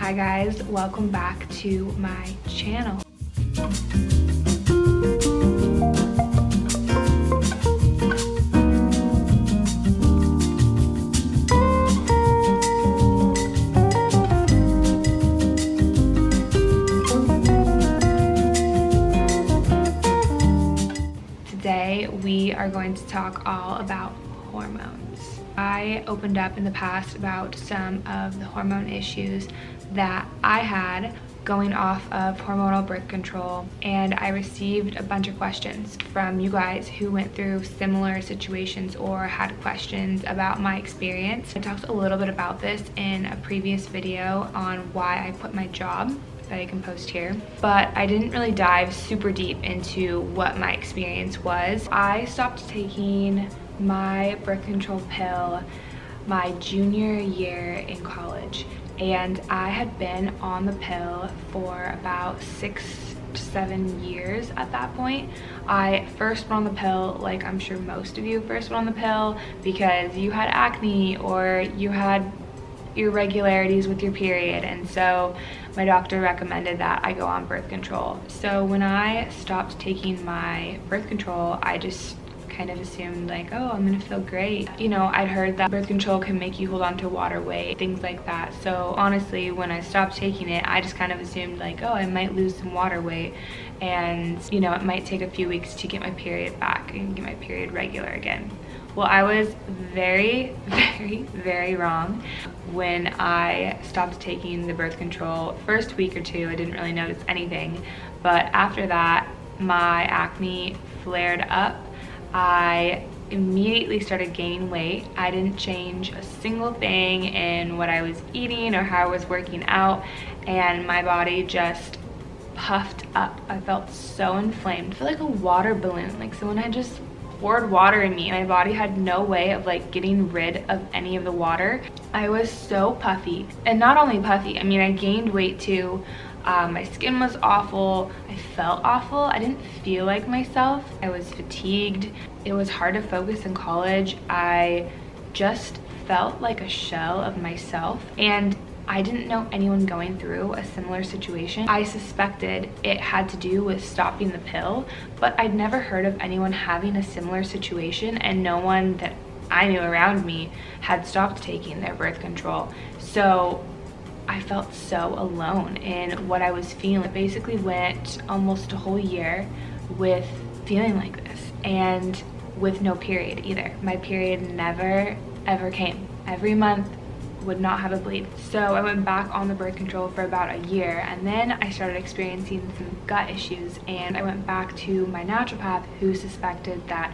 Hi guys, welcome back to my channel. Today we are going to talk all about hormones. I opened up in the past about some of the hormone issues that I had going off of hormonal birth control, and I received a bunch of questions from you guys who went through similar situations or had questions about my experience. I talked a little bit about this in a previous video on why I quit my job that I can post here, but I didn't really dive super deep into what my experience was. I stopped taking my birth control pill my junior year in college, and I had been on the pill for about 6 to 7 years at that point. I first went on the pill, like I'm sure most of you first went on the pill because you had acne or you had irregularities with your period, and so my doctor recommended that I go on birth control. So when I stopped taking my birth control, I just kind of assumed like, oh, I'm gonna feel great. You know, I'd heard that birth control can make you hold on to water weight, things like that. So honestly, when I stopped taking it, I just kind of assumed like, oh, I might lose some water weight, and you know, it might take a few weeks to get my period back and get my period regular again. Well, I was very, very wrong. When I stopped taking the birth control, first week or two, I didn't really notice anything. But after that, my acne flared up. I immediately started gaining weight. I didn't change a single thing in what I was eating or how I was working out, and my body just puffed up. I felt so inflamed. I felt like a water balloon, like someone had just poured water in me. My body had no way of like getting rid of any of the water. I was so puffy, and not only puffy, I mean, I gained weight too. My skin was awful. I felt awful. I didn't feel like myself. I was fatigued. It was hard to focus in college. I just felt like a shell of myself, and I didn't know anyone going through a similar situation. I suspected it had to do with stopping the pill, but I'd never heard of anyone having a similar situation, and no one that I knew around me had stopped taking their birth control. So I felt so alone in what I was feeling. I basically went almost a whole year with feeling like this, and with no period either. My period never ever came. Every month would not have a bleed. So I went back on the birth control for about a year, and then I started experiencing some gut issues, and I went back to my naturopath, who suspected that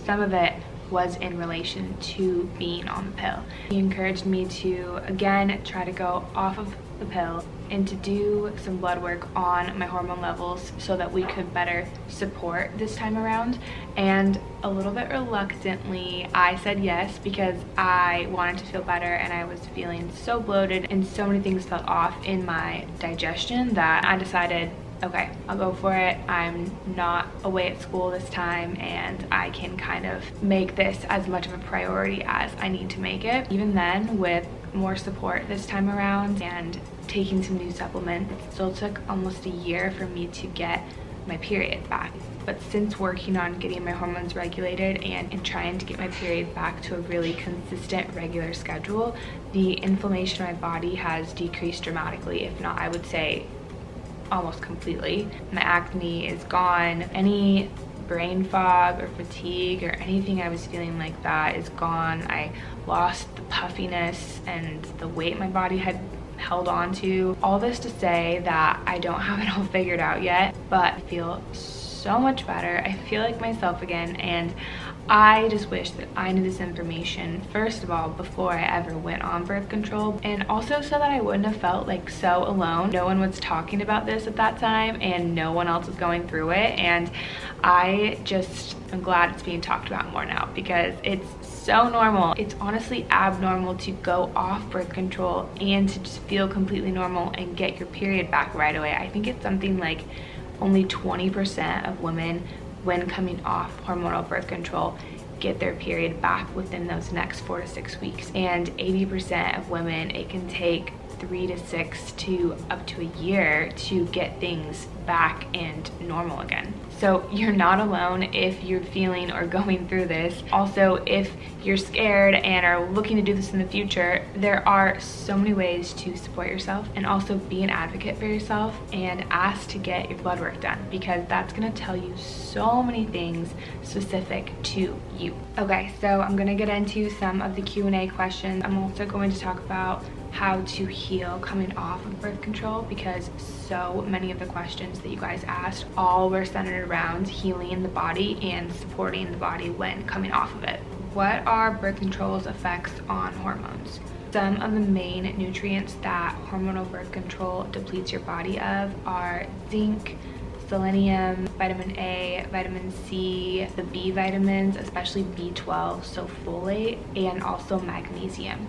some of it was in relation to being on the pill. He encouraged me to again try to go off of the pill and to do some blood work on my hormone levels so that we could better support this time around. And a little bit reluctantly, I said yes, because I wanted to feel better, and I was feeling so bloated and so many things felt off in my digestion that I decided, okay, I'll go for it. I'm not away at school this time, and I can kind of make this as much of a priority as I need to make it. Even then, with more support this time around and taking some new supplements, it still took almost a year for me to get my period back. But since working on getting my hormones regulated and trying to get my period back to a really consistent, regular schedule, the inflammation in my body has decreased dramatically. If not, I would say almost completely. My acne is gone. Any brain fog or fatigue or anything I was feeling like that is gone. I lost the puffiness and the weight my body had held on to. All this to say that I don't have it all figured out yet, but I feel so much better. I feel like myself again, and I just wish that I knew this information, first of all, before I ever went on birth control, and also so that I wouldn't have felt like so alone. No one was talking about this at that time, and no one else was going through it, and I just am glad it's being talked about more now, because it's so normal. It's honestly abnormal to go off birth control and to just feel completely normal and get your period back right away. I think it's something like only 20% of women, when coming off hormonal birth control, get their period back within those next 4 to 6 weeks, and 80% of women, it can take 3 to 6 to up to a year to get things back and normal again. So you're not alone if you're feeling or going through this. Also, if you're scared and are looking to do this in the future, there are so many ways to support yourself, and also be an advocate for yourself and ask to get your blood work done, because that's gonna tell you so many things specific to you. Okay, so I'm gonna get into some of the Q&A questions. I'm also going to talk about how to heal coming off of birth control, because so many of the questions that you guys asked all were centered around healing the body and supporting the body when coming off of it. What are birth control's effects on hormones? Some of the main nutrients that hormonal birth control depletes your body of are zinc, selenium, vitamin A, vitamin C, the B vitamins, especially B12, so folate, and also magnesium.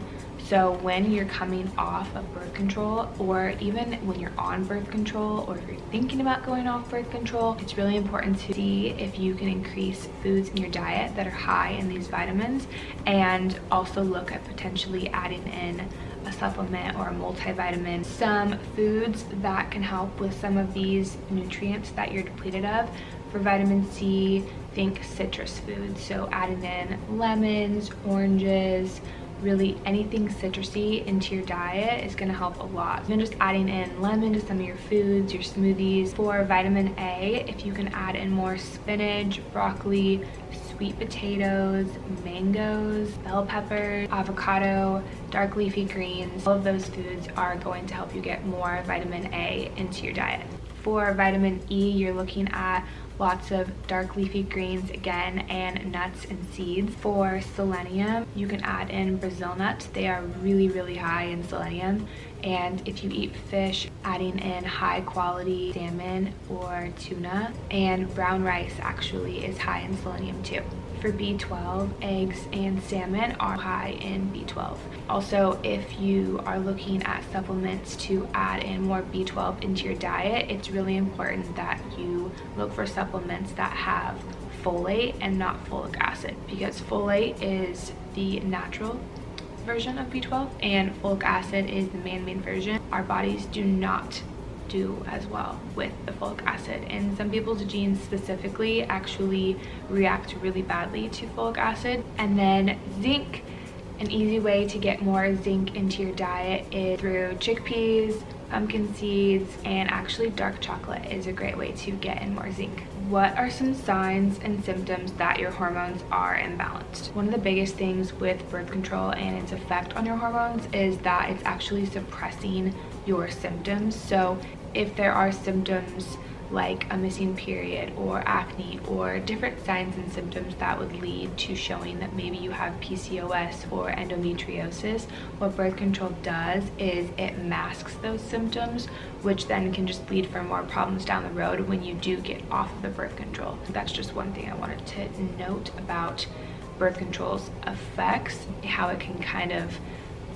So when you're coming off of birth control, or even when you're on birth control, or if you're thinking about going off birth control, it's really important to see if you can increase foods in your diet that are high in these vitamins, and also look at potentially adding in a supplement or a multivitamin. Some foods that can help with some of these nutrients that you're depleted of. For vitamin C, think citrus foods, so adding in lemons, oranges, really anything citrusy into your diet is going to help a lot. Even just adding in lemon to some of your foods, your smoothies. For vitamin A, if you can add in more spinach, broccoli, sweet potatoes, mangoes, bell peppers, avocado, dark leafy greens, all of those foods are going to help you get more vitamin A into your diet. For vitamin E, you're looking at lots of dark leafy greens again, and nuts and seeds. For selenium, you can add in Brazil nuts. They are really high in selenium. And if you eat fish, adding in high quality salmon or tuna. And brown rice actually is high in selenium too. For B12, eggs and salmon are high in B12. Also, if you are looking at supplements to add in more B12 into your diet, it's really important that you look for supplements that have folate and not folic acid, because folate is the natural version of B12 and folic acid is the man-made version. Our bodies do not do as well with the folic acid, and some people's genes specifically actually react really badly to folic acid. And then zinc, an easy way to get more zinc into your diet is through chickpeas, pumpkin seeds, and actually dark chocolate is a great way to get in more zinc. What are some signs and symptoms that your hormones are imbalanced? One of the biggest things with birth control and its effect on your hormones is that it's actually suppressing your symptoms. So if there are symptoms like a missing period or acne or different signs and symptoms that would lead to showing that maybe you have PCOS or endometriosis, what birth control does is it masks those symptoms, which then can just lead for more problems down the road when you do get off of the birth control. That's just one thing I wanted to note about birth control's effects, how it can kind of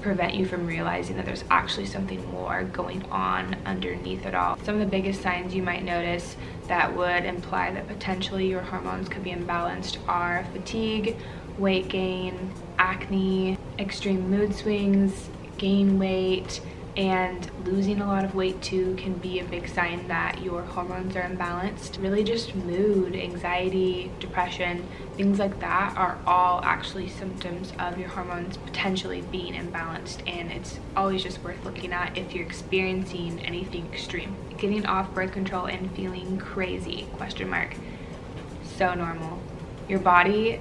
prevent you from realizing that there's actually something more going on underneath it all. Some of the biggest signs you might notice that would imply that potentially your hormones could be imbalanced are fatigue, weight gain, acne, extreme mood swings, gain weight, and losing a lot of weight too can be a big sign that your hormones are imbalanced. Really just mood, anxiety, depression, things like that are all actually symptoms of your hormones potentially being imbalanced, and it's always just worth looking at if you're experiencing anything extreme. Getting off birth control and feeling crazy, ? So normal. Your body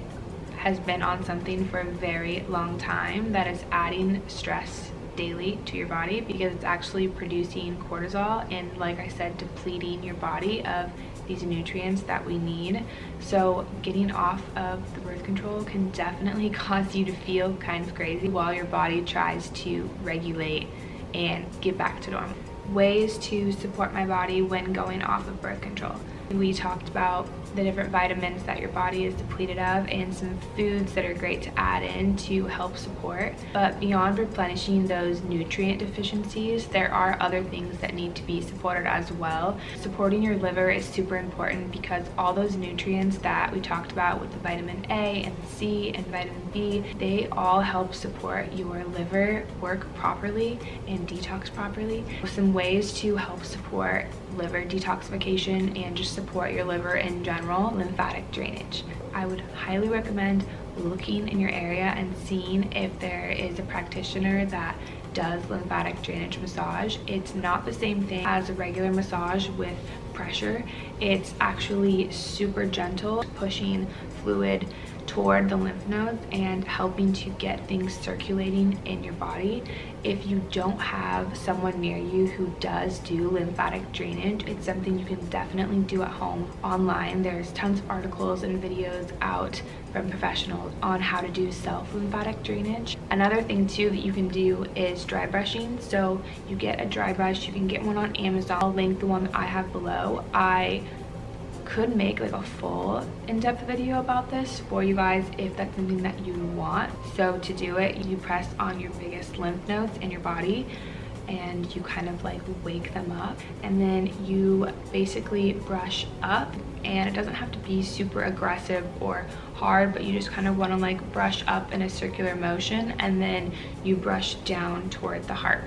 has been on something for a very long time that is adding stress daily to your body, because it's actually producing cortisol and, like I said, depleting your body of these nutrients that we need. So getting off of the birth control can definitely cause you to feel kind of crazy while your body tries to regulate and get back to normal. Ways to support my body when going off of birth control. We talked about the different vitamins that your body is depleted of, and some foods that are great to add in to help support. But beyond replenishing those nutrient deficiencies, there are other things that need to be supported as well. Supporting your liver is super important because all those nutrients that we talked about with the vitamin A and C and vitamin B, they all help support your liver work properly and detox properly. Some ways to help support liver detoxification and just support your liver in general: lymphatic drainage. I would highly recommend looking in your area and seeing if there is a practitioner that does lymphatic drainage massage. It's not the same thing as a regular massage with pressure. It's actually super gentle, pushing fluid toward the lymph nodes and helping to get things circulating in your body. If you don't have someone near you who does do lymphatic drainage, it's something you can definitely do at home. Online, there's tons of articles and videos out from professionals on how to do self-lymphatic drainage. Another thing too that you can do is dry brushing. So you get a dry brush, you can get one on Amazon. I'll link the one that I have below. I could make like a full in-depth video about this for you guys if that's something that you want. So to do it, you press on your biggest lymph nodes in your body and you kind of like wake them up, and then you basically brush up, and it doesn't have to be super aggressive or hard, but you just kind of want to like brush up in a circular motion, and then you brush down toward the heart.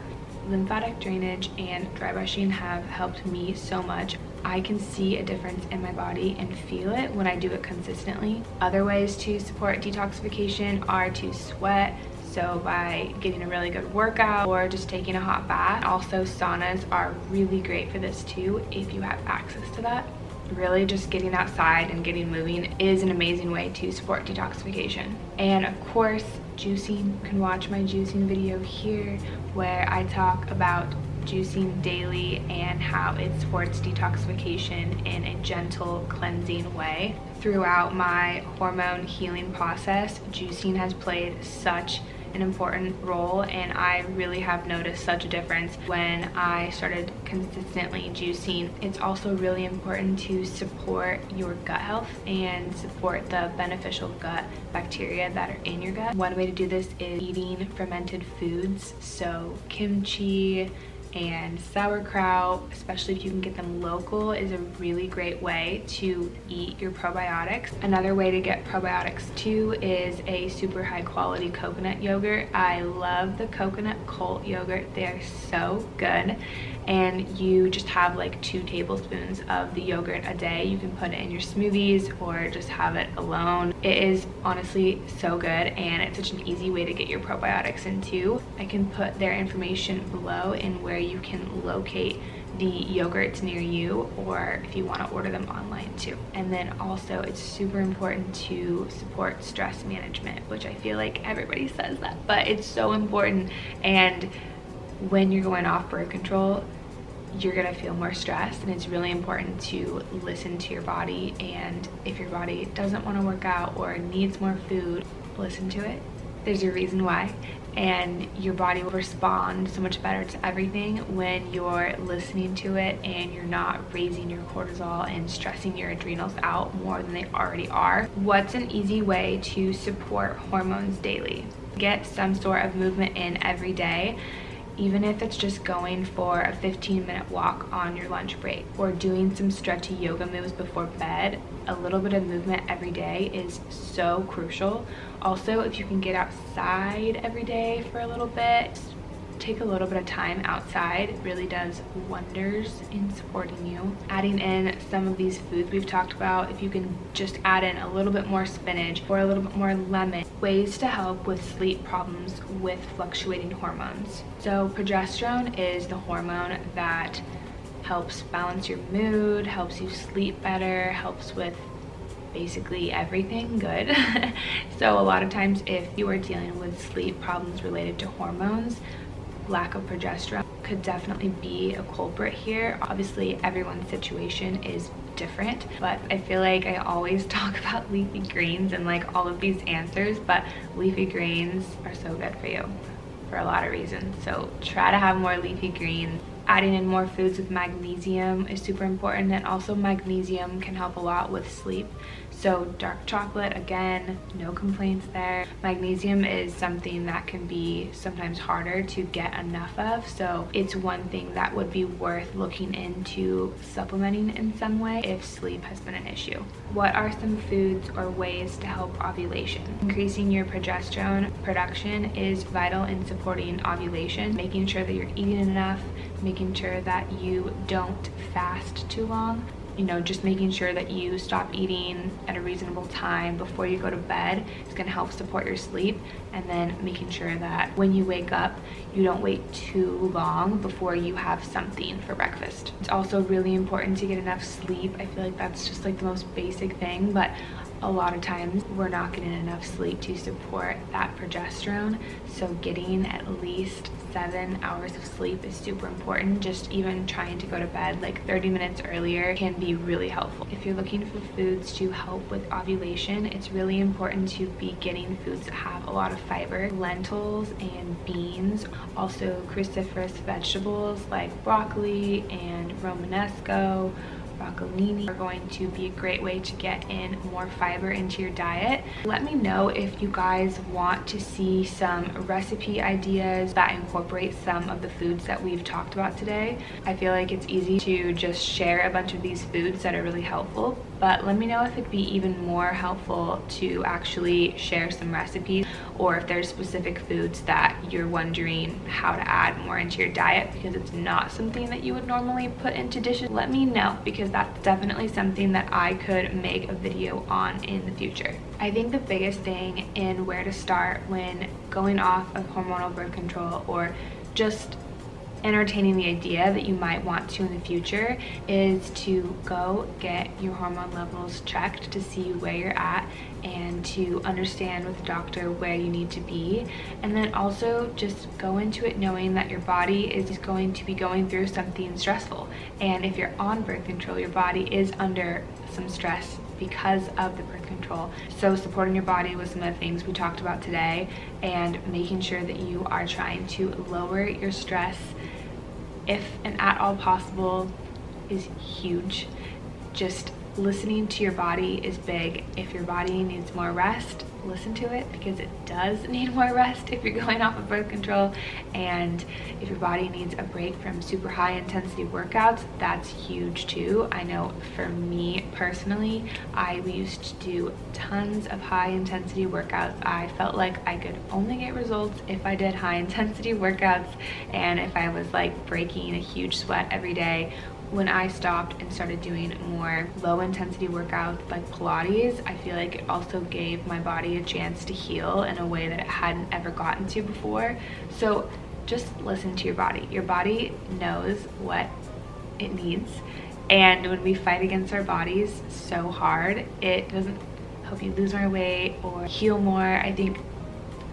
Lymphatic drainage and dry brushing have helped me so much. I can see a difference in my body and feel it when I do it consistently. Other ways to support detoxification are to sweat, so by getting a really good workout or just taking a hot bath. Also, saunas are really great for this too if you have access to that. Really just getting outside and getting moving is an amazing way to support detoxification. And of course, juicing. You can watch my juicing video here where I talk about juicing daily and how it supports detoxification in a gentle, cleansing way. Throughout my hormone healing process, juicing has played such an important role, and I really have noticed such a difference when I started consistently juicing. It's also really important to support your gut health and support the beneficial gut bacteria that are in your gut. One way to do this is eating fermented foods, so kimchi and sauerkraut, especially if you can get them local, is a really great way to eat your probiotics. Another way to get probiotics too is a super high quality coconut yogurt. I love the coconut cult yogurt. They are so good. And you just have like 2 tablespoons of the yogurt a day. You can put it in your smoothies or just have it alone. It is honestly so good, and it's such an easy way to get your probiotics in too. I can put their information below in where you can locate the yogurts near you, or if you want to order them online too. And then also, it's super important to support stress management, which I feel like everybody says that, but it's so important. And when you're going off birth control, you're gonna feel more stressed, and it's really important to listen to your body. And if your body doesn't want to work out or needs more food, listen to it. There's a reason why, and your body will respond so much better to everything when you're listening to it and you're not raising your cortisol and stressing your adrenals out more than they already are. What's an easy way to support hormones daily? Get some sort of movement in every day. Even if it's just going for a 15-minute walk on your lunch break or doing some stretchy yoga moves before bed, a little bit of movement every day is so crucial. Also, if you can get outside every day for a little bit, take a little bit of time outside. It really does wonders in supporting you. Adding in some of these foods we've talked about, if you can just add in a little bit more spinach or a little bit more lemon. Ways to help with sleep problems with fluctuating hormones. So progesterone is the hormone that helps balance your mood, helps you sleep better, helps with basically everything good. So a lot of times if you are dealing with sleep problems related to hormones, lack of progesterone could definitely be a culprit here. Obviously, everyone's situation is different, but I feel like I always talk about leafy greens and like all of these answers, but leafy greens are so good for you for a lot of reasons. So try to have more leafy greens. adding in more foods with magnesium is super important, and also magnesium can help a lot with sleep. So dark chocolate, again, no complaints there. Magnesium is something that can be sometimes harder to get enough of, so it's one thing that would be worth looking into supplementing in some way if sleep has been an issue. What are some foods or ways to help ovulation? Increasing your progesterone production is vital in supporting ovulation, making sure that you're eating enough, making sure that you don't fast too long. You know, just making sure that you stop eating at a reasonable time before you go to bed is going to help support your sleep, and then making sure that when you wake up, you don't wait too long before you have something for breakfast. It's also really important to get enough sleep. I feel like that's just like the most basic thing, but a lot of times we're not getting enough sleep to support that progesterone, so getting at least 7 hours of sleep is super important. Just even trying to go to bed like 30 minutes earlier can be really helpful. If you're looking for foods to help with ovulation, it's really important to be getting foods that have a lot of fiber. Lentils and beans, also cruciferous vegetables like broccoli and romanesco, broccolini are going to be a great way to get in more fiber into your diet. Let me know if you guys want to see some recipe ideas that incorporate some of the foods that we've talked about today. I feel like it's easy to just share a bunch of these foods that are really helpful, but let me know if it'd be even more helpful to actually share some recipes, or if there's specific foods that you're wondering how to add more into your diet because it's not something that you would normally put into dishes. Let me know, because that's definitely something that I could make a video on in the future. I think the biggest thing in where to start when going off of hormonal birth control, or just entertaining the idea that you might want to in the future, is to go get your hormone levels checked to see where you're at and to understand with the doctor where you need to be. And then also just go into it knowing that your body is going to be going through something stressful, and if you're on birth control, your body is under some stress because of the birth control. So supporting your body was some of the things we talked about today, and making sure that you are trying to lower your stress if and at all possible is huge. Just listening to your body is big. If your body needs more rest, listen to it, because it does need more rest if you're going off of birth control. And if your body needs a break from super high intensity workouts, that's huge too. I know for me personally, I used to do tons of high intensity workouts. I felt like I could only get results if I did high intensity workouts, and if I was like breaking a huge sweat every day. When I stopped and started doing more low intensity workouts like Pilates, I feel like it also gave my body a chance to heal in a way that it hadn't ever gotten to before. So just listen to your body. Your body knows what it needs. And when we fight against our bodies so hard, it doesn't help you lose more weight or heal more. I think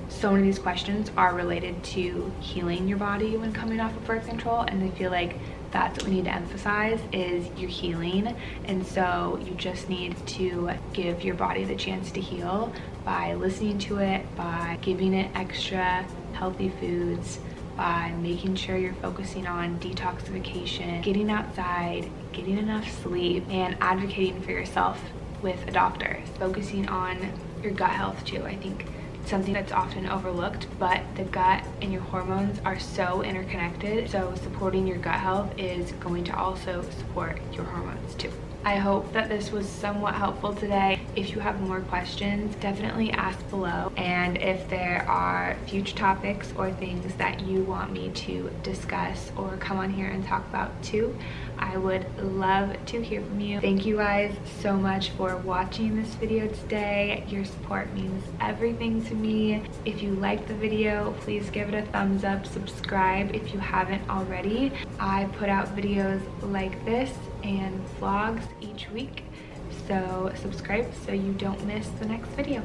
so many of these questions are related to healing your body when coming off of birth control, and I feel like that's what we need to emphasize, is your healing. And so you just need to give your body the chance to heal by listening to it, by giving it extra healthy foods, by making sure you're focusing on detoxification, getting outside, getting enough sleep, and advocating for yourself with a doctor. Focusing on your gut health too. I think something that's often overlooked, but the gut and your hormones are so interconnected, so supporting your gut health is going to also support your hormones too. I hope that this was somewhat helpful today. If you have more questions, definitely ask below, and if there are future topics or things that you want me to discuss or come on here and talk about too, I would love to hear from you. Thank you guys so much for watching this video today. Your support means everything to me. If you liked the video, please give it a thumbs up, subscribe if you haven't already. I put out videos like this and vlogs each week, so subscribe so you don't miss the next video.